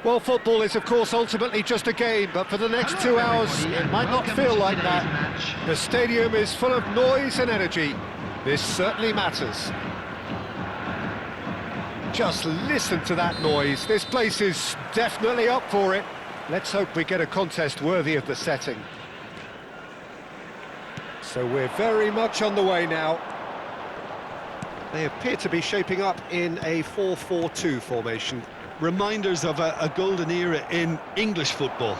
Well, football is, of course, ultimately just a game, but for the next 2 hours, it might not feel like that. The stadium is full of noise and energy. This certainly matters. Just listen to that noise. This place is definitely up for it. Let's hope we get a contest worthy of the setting. So we're very much on the way now. They appear to be shaping up in a 4-4-2 formation. Reminders of a golden era in English football,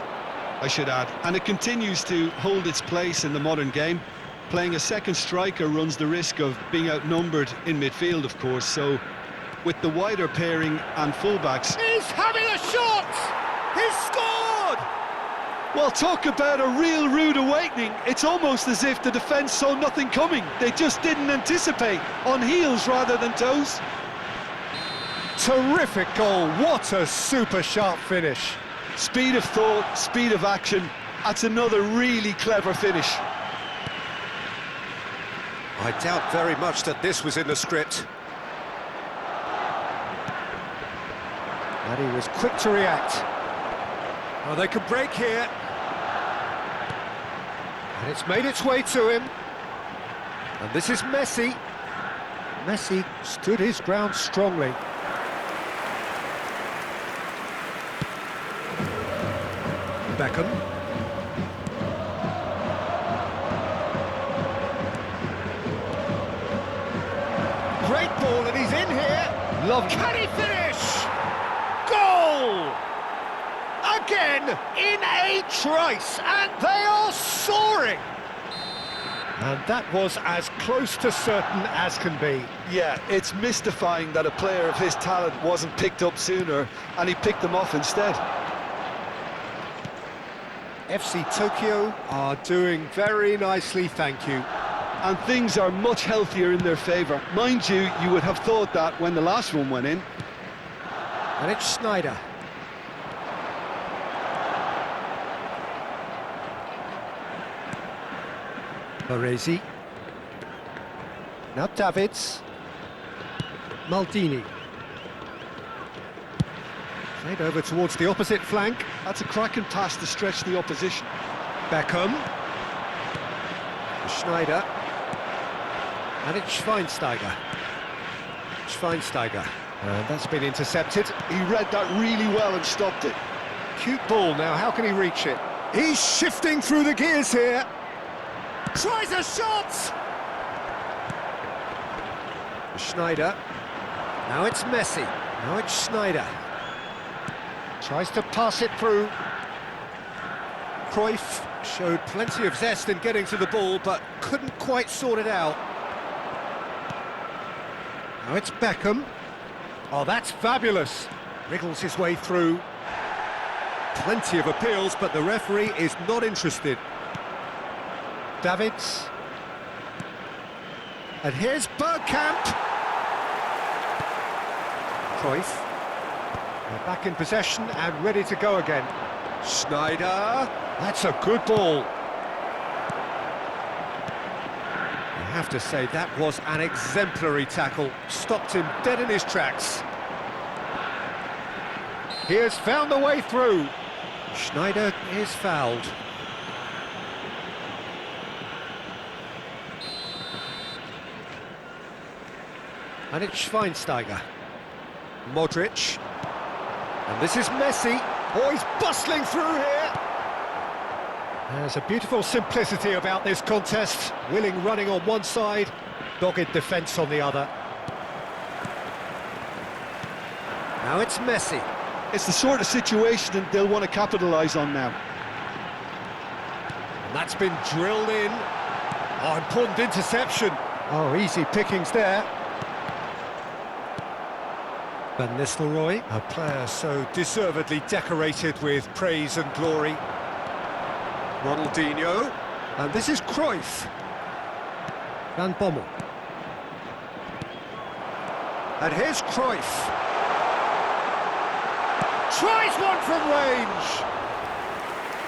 I should add. And it continues to hold its place in the modern game. Playing a second striker runs the risk of being outnumbered in midfield, of course, so with the wider pairing and fullbacks... He's having a shot! He's scored! Well, talk about a real rude awakening. It's almost as if the defence saw nothing coming. They just didn't anticipate, on heels rather than toes. Terrific goal, what a super sharp finish. Speed of thought, speed of action, that's another really clever finish. I doubt very much that this was in the script. And he was quick to react. Oh, they could break here. And it's made its way to him. And this is Messi. Messi stood his ground strongly. Beckham. Great ball, and he's in here. Love. Can he finish? Goal! Again in a trice, and they are soaring. And that was as close to certain as can be. Yeah, it's mystifying that a player of his talent wasn't picked up sooner, and he picked them off instead. FC Tokyo are doing very nicely, thank you. And things are much healthier in their favour. Mind you, you would have thought that when the last one went in. And it's Schneider. Baresi. Now Davids. Maldini. Played over towards the opposite flank. That's a cracking pass to stretch the opposition. Beckham. Schneider. And it's Schweinsteiger. Schweinsteiger. And that's been intercepted. He read that really well and stopped it. Cute ball now, how can he reach it? He's shifting through the gears here. Tries a shot! Schneider. Now it's Messi. Now it's Schneider. Tries to pass it through. Cruyff showed plenty of zest in getting to the ball, but couldn't quite sort it out. Now it's Beckham. Oh, that's fabulous. Wriggles his way through. Plenty of appeals, but the referee is not interested. Davids. And here's Bergkamp. Cruyff. They're back in possession and ready to go again. Sneijder, that's a good ball. You have to say that was an exemplary tackle, stopped him dead in his tracks. He has found the way through. Sneijder is fouled. And it's Schweinsteiger. Modric. And this is Messi. Oh, he's bustling through here. There's a beautiful simplicity about this contest. Willing running on one side, dogged defence on the other. Now it's Messi. It's the sort of situation that they'll want to capitalise on now. And that's been drilled in. Oh, important interception. Oh, easy pickings there. Van Nistelrooy, a player so deservedly decorated with praise and glory. Ronaldinho, and this is Cruyff. Van Bommel. And here's Cruyff. Tries one from range!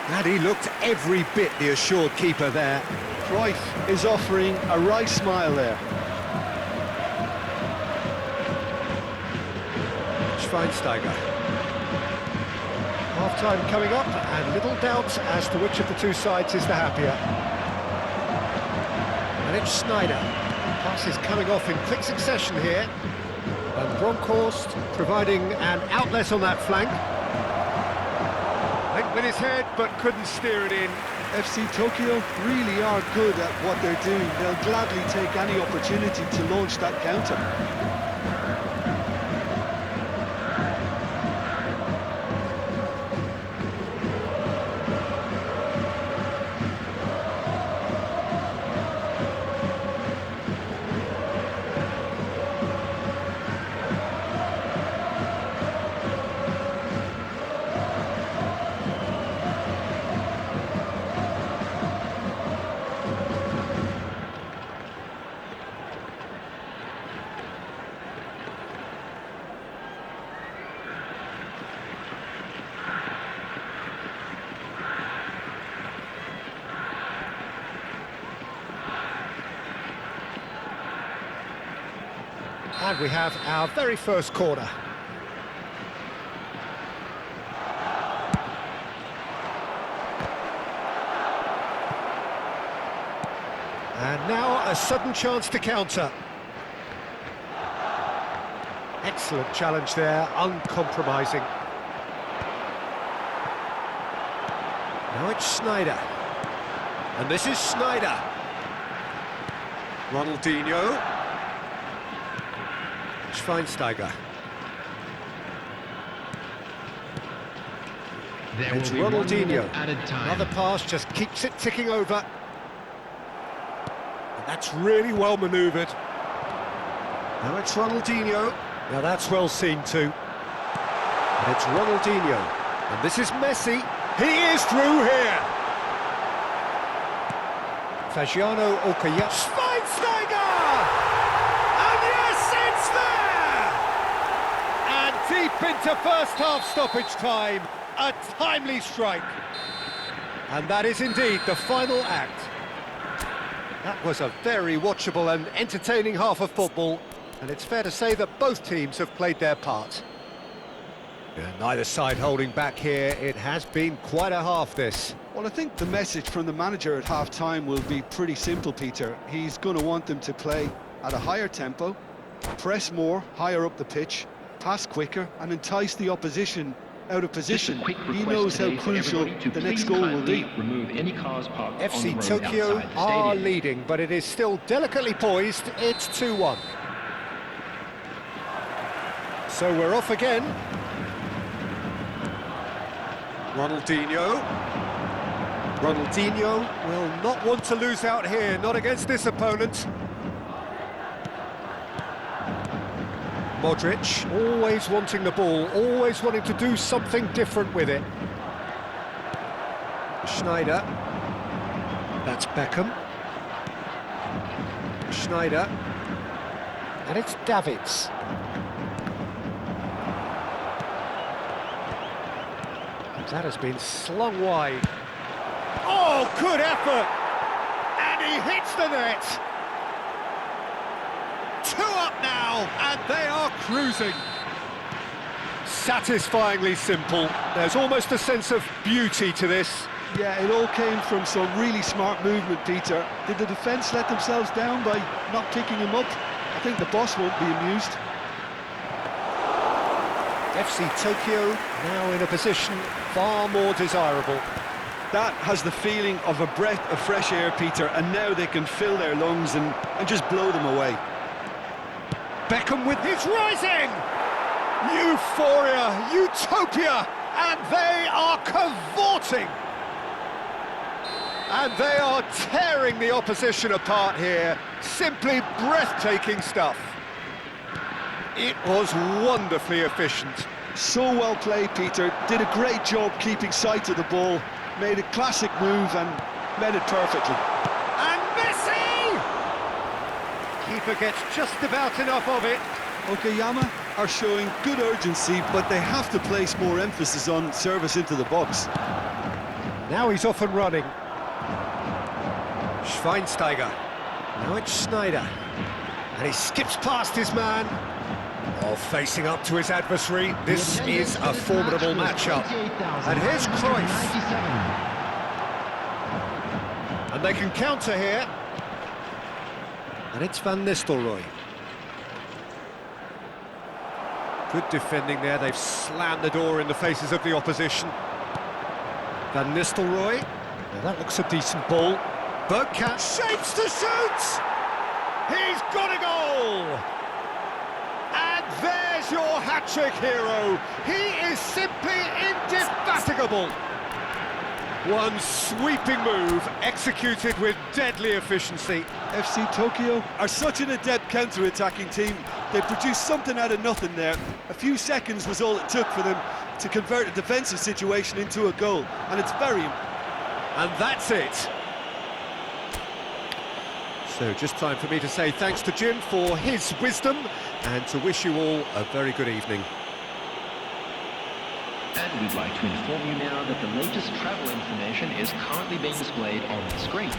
And he looked every bit the assured keeper there. Cruyff is offering a right smile there. Schweinsteiger. Half-time coming up, and little doubt as to which of the two sides is the happier. And it's Sneijder. Pass is coming off in quick succession here. And Bronkhorst providing an outlet on that flank. Went with his head, but couldn't steer it in. FC Tokyo really are good at what they're doing. They'll gladly take any opportunity to launch that counter. And we have our very first corner. And now a sudden chance to counter. Excellent challenge there, uncompromising. Now it's Sneijder. And this is Sneijder. Ronaldinho. Schweinsteiger. It's Ronaldinho. Another pass just keeps it ticking over. And that's really well manoeuvred. Now it's Ronaldinho. Now that's well seen too. And it's Ronaldinho. And this is Messi. He is through here. Fagiano Okaya. Schweinsteiger! And yes, it's there! And deep into first half stoppage time, a timely strike. And that is indeed the final act. That was a very watchable and entertaining half of football, and it's fair to say that both teams have played their part. Neither side holding back here. It has been quite a half, this. Well, I think the message from the manager at half-time will be pretty simple, Peter. He's going to want them to play at a higher tempo, press more, higher up the pitch, pass quicker, and entice the opposition out of position. He knows how crucial the next goal will be. FC Tokyo are leading, but it is still delicately poised. It's 2-1. So we're off again. Ronaldinho will not want to lose out here, not against this opponent. Modric, always wanting the ball, always wanting to do something different with it. Sneijder. That's Beckham. Sneijder. And it's Davids. That has been slung wide. Oh, good effort! And he hits the net! 2 up now, and they are cruising. Satisfyingly simple. There's almost a sense of beauty to this. Yeah, it all came from some really smart movement, Peter. Did the defence let themselves down by not picking him up? I think the boss won't be amused. FC Tokyo now in a position far more desirable. That has the feeling of a breath of fresh air, Peter, and now they can fill their lungs and just blow them away. Beckham with his rising! Euphoria, utopia, and they are cavorting! And they are tearing the opposition apart here. Simply breathtaking stuff. It was wonderfully efficient. So well played, Peter. Did a great job keeping sight of the ball. Made a classic move and met it perfectly. And Messi! Keeper gets just about enough of it. Okayama are showing good urgency, but they have to place more emphasis on service into the box. Now he's off and running. Schweinsteiger. Now it's Schneider. And he skips past his man. While facing up to his adversary, this is a formidable matchup. And here's Cruyff. And they can counter here. And it's Van Nistelrooy. Good defending there, they've slammed the door in the faces of the opposition. Van Nistelrooy. Now that looks a decent ball. Bergkamp shapes to shoot! He's got a goal! And there's your hat-trick hero. He is simply indefatigable. One sweeping move, executed with deadly efficiency. FC Tokyo are such an adept counter-attacking team. They produced something out of nothing there. A few seconds was all it took for them to convert a defensive situation into a goal, and it's very... And that's it. So just time for me to say thanks to Jim for his wisdom and to wish you all a very good evening. And we'd like to inform you now that the latest travel information is currently being displayed on the screen.